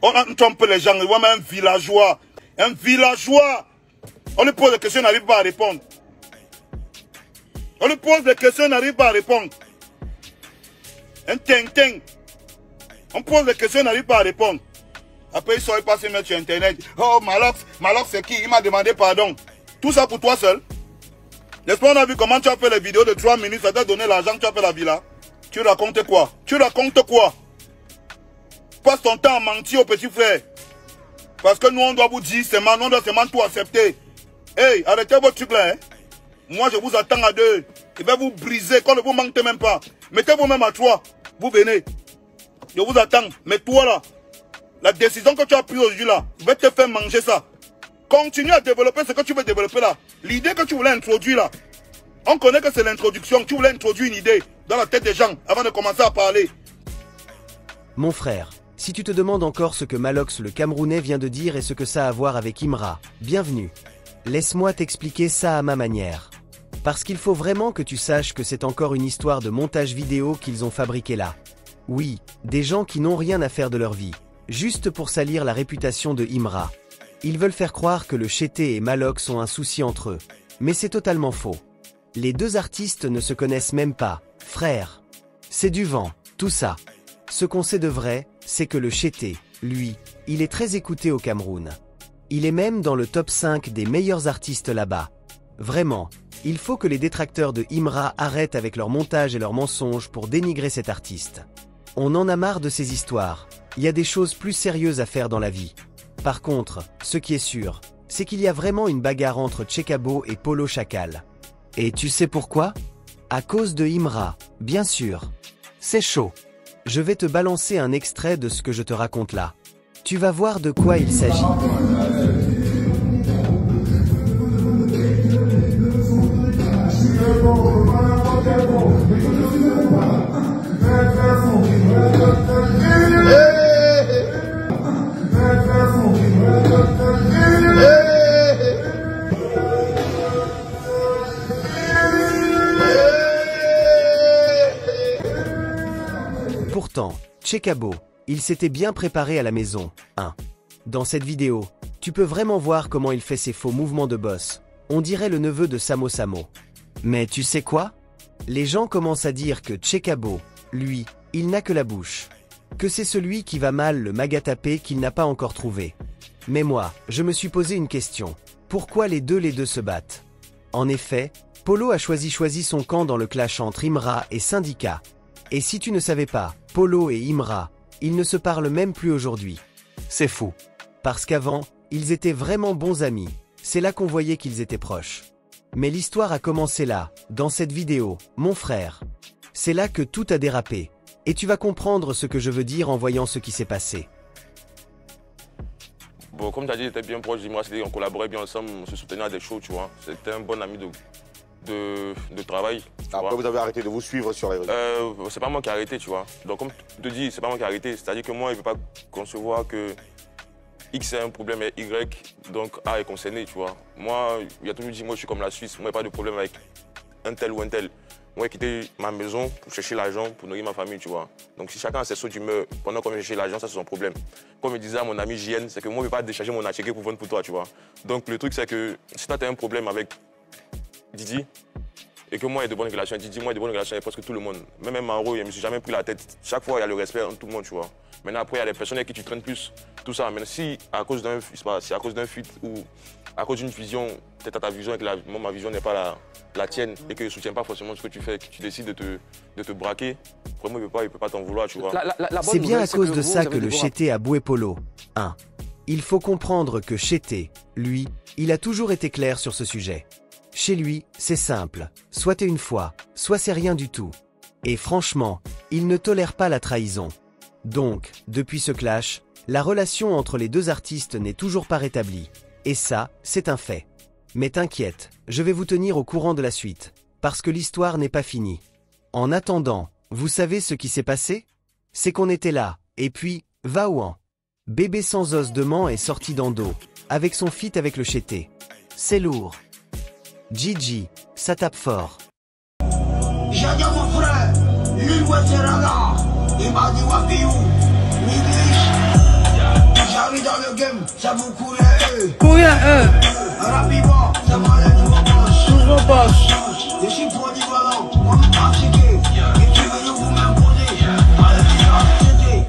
On trompe les gens, on voit même un villageois. Un villageois. On lui pose des questions, il n'arrive pas à répondre. On lui pose des questions, il n'arrive pas à répondre. Un ting-ting. On pose des questions, il n'arrive pas à répondre. Après, il ne saurait pas se mettre sur Internet. Oh, Malox c'est qui? Il m'a demandé pardon. Tout ça pour toi seul. N'est-ce pas, on a vu comment tu as fait les vidéos de 3 minutes, ça t'a donné l'argent que tu as fait la villa. Tu racontes quoi? Tu racontes quoi? Passe ton temps à mentir au petit frère. Parce que nous, on doit vous dire seulement, nous, on doit seulement tout accepter. Hey, arrêtez votre truc là. Hein? Moi, je vous attends à 2. Je vais vous briser, quand ne vous manquez même pas. Mettez-vous même à 3. Vous venez. Je vous attends. Mais toi là, la décision que tu as prise aujourd'hui là, je vais te faire manger ça. Continue à développer ce que tu veux développer là. L'idée que tu voulais introduire là. On connaît que c'est l'introduction. Tu voulais introduire une idée dans la tête des gens avant de commencer à parler. Mon frère, si tu te demandes encore ce que Malox le Camerounais vient de dire et ce que ça a à voir avec Imra, bienvenue. Laisse-moi t'expliquer ça à ma manière. Parce qu'il faut vraiment que tu saches que c'est encore une histoire de montage vidéo qu'ils ont fabriqué là. Oui, des gens qui n'ont rien à faire de leur vie, juste pour salir la réputation de Imra. Ils veulent faire croire que le Chété et Malox ont un souci entre eux. Mais c'est totalement faux. Les deux artistes ne se connaissent même pas, frère. C'est du vent, tout ça. Ce qu'on sait de vrai, c'est que le Chété, lui, il est très écouté au Cameroun. Il est même dans le top 5 des meilleurs artistes là-bas. Vraiment, il faut que les détracteurs de Imra arrêtent avec leurs montages et leurs mensonges pour dénigrer cet artiste. On en a marre de ces histoires. Il y a des choses plus sérieuses à faire dans la vie. Par contre, ce qui est sûr, c'est qu'il y a vraiment une bagarre entre Tchekabo et Polo Chacal. Et tu sais pourquoi? À cause de Imra, bien sûr. C'est chaud. Je vais te balancer un extrait de ce que je te raconte là. Tu vas voir de quoi il s'agit. Pourtant, Tchekabo, il s'était bien préparé à la maison, hein. Dans cette vidéo, tu peux vraiment voir comment il fait ses faux mouvements de boss. On dirait le neveu de Samo Samo. Mais tu sais quoi? Les gens commencent à dire que Tchekabo, lui, il n'a que la bouche. Que c'est celui qui va mal le magatapé qu'il n'a pas encore trouvé. Mais moi, je me suis posé une question. Pourquoi les deux se battent? En effet, Polo a choisi son camp dans le clash entre Imra et Syndicat. Et si tu ne savais pas, Polo et Imra, ils ne se parlent même plus aujourd'hui. C'est fou. Parce qu'avant, ils étaient vraiment bons amis. C'est là qu'on voyait qu'ils étaient proches. Mais l'histoire a commencé là, dans cette vidéo, mon frère. C'est là que tout a dérapé. Et tu vas comprendre ce que je veux dire en voyant ce qui s'est passé. Bon, comme tu as dit, j'étais bien proche d'Imra, on collaborait bien ensemble, on se soutenait à des shows, tu vois. C'était un bon ami de travail. Après, vous avez arrêté de vous suivre sur les réseaux? C'est pas moi qui ai arrêté, tu vois. Donc, comme tu te dis, c'est pas moi qui ai arrêté. C'est-à-dire que moi, je ne peux pas concevoir que X est un problème et Y, donc A est concerné, tu vois. Moi, il a toujours dit, moi, je suis comme la Suisse. Moi, il n'y a pas de problème avec un tel ou un tel. Moi, j'ai quitté ma maison pour chercher l'argent, pour nourrir ma famille, tu vois. Donc, si chacun a ses sauts d'humeur, pendant qu'on vient chercher l'argent, ça, c'est son problème. Comme je disais à mon ami JN, c'est que moi, je ne vais pas décharger mon attiqué pour vendre pour toi, tu vois. Donc, le truc, c'est que si toi, tu as un problème avec Didi, et que moi, j'ai de bonnes relations avec Didi, moi, j'ai de bonnes relations avec presque tout le monde. Même Maro, je ne me suis jamais pris la tête. Chaque fois, il y a le respect entre tout le monde, tu vois. Maintenant, après, il y a des personnes avec qui tu traînes plus, tout ça. Mais si à cause d'un fuite ou à cause d'une vision, peut-être ta vision et que moi, ma vision n'est pas la tienne et que je ne soutiens pas forcément ce que tu fais, que tu décides de te braquer, vraiment, il ne peut pas t'en vouloir, tu vois. C'est bien à cause de ça que le Chété a boué Polo. 1. Il faut comprendre que Chété, lui, il a toujours été clair sur ce sujet. Chez lui, c'est simple. Soit t'es une fois, soit c'est rien du tout. Et franchement, il ne tolère pas la trahison. Donc, depuis ce clash, la relation entre les deux artistes n'est toujours pas rétablie. Et ça, c'est un fait. Mais t'inquiète, je vais vous tenir au courant de la suite, parce que l'histoire n'est pas finie. En attendant, vous savez ce qui s'est passé? C'est qu'on était là, et puis, Vaouan. Bébé sans os de man est sorti d'Ando, avec son feat avec le Chété. C'est lourd. Gigi, ça tape fort. J'ai dit à mon frère, lui, il m'a dit, le game, ça vous coule Courir à eux. Rapidement, ça va les nouveaux boss. Nouveau boss. Je suis polyvalent, comme Africain. Et tu veux vous m'imposer. Allez,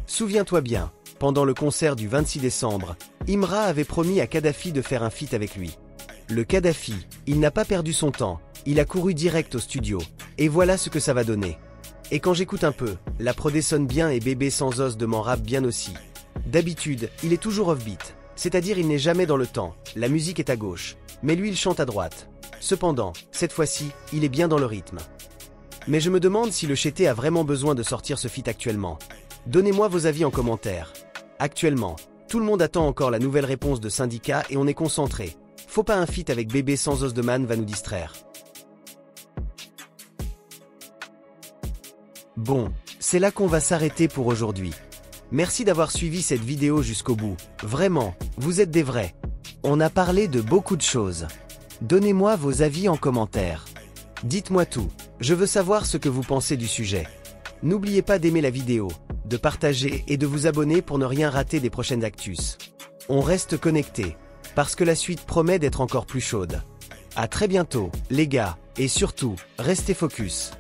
Souviens-toi bien, pendant le concert du 26 décembre, Imra avait promis à Kadhafi de faire un feat avec lui. Le Kadhafi, il n'a pas perdu son temps, il a couru direct au studio, et voilà ce que ça va donner. Et quand j'écoute un peu, la prod sonne bien et Bébé Sans Os de m'en rappe bien aussi. D'habitude, il est toujours off-beat, c'est-à-dire il n'est jamais dans le temps, la musique est à gauche, mais lui il chante à droite. Cependant, cette fois-ci, il est bien dans le rythme. Mais je me demande si le Chété a vraiment besoin de sortir ce feat actuellement. Donnez-moi vos avis en commentaire. Actuellement, tout le monde attend encore la nouvelle réponse de Syndicat et on est concentré. Faut pas un feat avec Bébé Sans Os de Man va nous distraire. Bon, c'est là qu'on va s'arrêter pour aujourd'hui. Merci d'avoir suivi cette vidéo jusqu'au bout. Vraiment, vous êtes des vrais. On a parlé de beaucoup de choses. Donnez-moi vos avis en commentaire. Dites-moi tout, je veux savoir ce que vous pensez du sujet. N'oubliez pas d'aimer la vidéo, de partager et de vous abonner pour ne rien rater des prochaines actus. On reste connectés, parce que la suite promet d'être encore plus chaude. À très bientôt, les gars, et surtout, restez focus.